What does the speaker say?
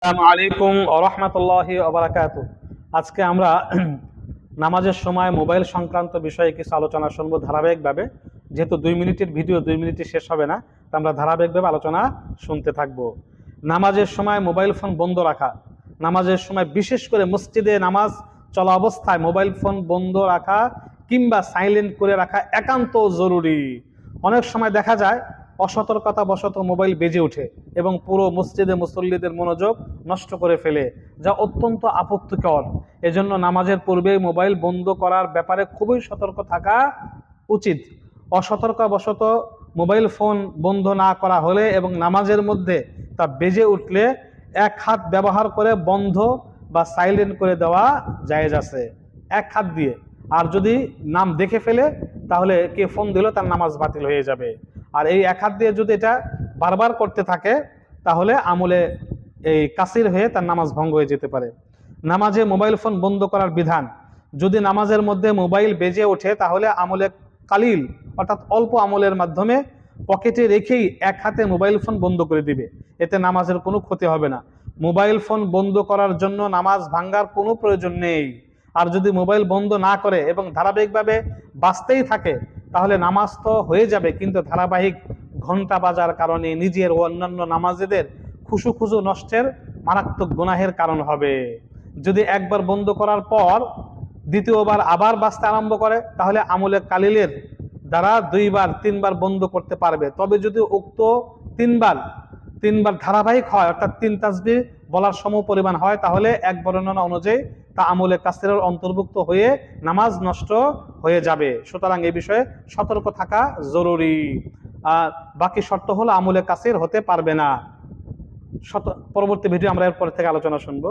আসসালামু আলাইকুম ওয়া রাহমাতুল্লাহি ওয়া বারাকাতুহু। আজকে আমরা নামাজের সময় মোবাইল সংক্রান্ত বিষয়ে কিছু আলোচনা শুনবো ধারাবাহিকভাবে। যেহেতু 2 মিনিটের ভিডিও 2 মিনিটে শেষ হবে না, তো আমরা ধারাবাহিকভাবে আলোচনা শুনতে থাকবো। নামাজের সময় মোবাইল ফোন বন্ধ রাখা, নামাজের সময় বিশেষ করে মসজিদে নামাজ চলা অবস্থায় মোবাইল ফোন বন্ধ রাখা কিংবা সাইলেন্ট করে রাখা একান্ত জরুরি। অনেক সময় দেখা যায় অসতর্কতা বশত মোবাইল বেজে ওঠে এবং পুরো মসজিদে মুসল্লিদের মনোযোগ নষ্ট করে ফেলে, যা অত্যন্ত আপত্তিকর। এজন্য নামাজের পূর্বে মোবাইল বন্ধ করার ব্যাপারে খুবই সতর্ক থাকা উচিত। অসতর্কতাবশত মোবাইল ফোন বন্ধ না করা হলে এবং নামাজের মধ্যে তা বেজে উঠলে এক হাত ব্যবহার করে বন্ধ বা সাইলেন্ট করে দেওয়া জায়েজ আছে, এক হাত দিয়ে। আর যদি নাম দেখে ফেলে তাহলে কে ফোন দিল তার নামাজ বাতিল হয়ে যাবে। আর এই এক হাত দিয়ে যদি এটা বারবার করতে থাকে তাহলে আমলে এই কাসির হয়ে তার নামাজ ভঙ্গ হয়ে যেতে পারে। নামাজে মোবাইল ফোন বন্ধ করার বিধান: যদি নামাজের মধ্যে মোবাইল বেজে ওঠে তাহলে আমলে কালিল অর্থাৎ অল্প আমলের মাধ্যমে পকেটে রেখেই এক হাতে মোবাইল ফোন বন্ধ করে দিবে, এতে নামাজের কোনো ক্ষতি হবে না। মোবাইল ফোন বন্ধ করার জন্য নামাজ ভাঙ্গার কোনো প্রয়োজন নেই। আর যদি মোবাইল বন্ধ না করে এবং ধারাবাহিকভাবে বাজতেই থাকে তাহলে নামাজ তো হয়ে যাবে, কিন্তু ধারাবাহিক ঘন্টা বাজার কারণে নিজের ও অন্যান্য নামাজীদের খুশু নষ্টের মারাত্মক গুনাহের কারণ হবে। যদি একবার বন্ধ করার পর দ্বিতীয়বার আবার বাজতে আরম্ভ করে তাহলে আমলে কালিলের দ্বারা 2-3 বার বন্ধ করতে পারবে। তবে যদি উক্ত তিনবার ধারাবাহিক হয় অর্থাৎ 3 তাসবিহ বলার সম পরিমাণ হয় তাহলে এক বর্ণনা অনুযায়ী তা আমলে কাসিরের অন্তর্ভুক্ত হয়ে নামাজ নষ্ট হয়ে যাবে। সুতরাং এই বিষয়ে সতর্ক থাকা জরুরি। বাকি শর্ত হলো আমলে কাসির হতে পারবে না। পরবর্তী ভিডিও আমরা এরপর থেকে আলোচনা শুনবো।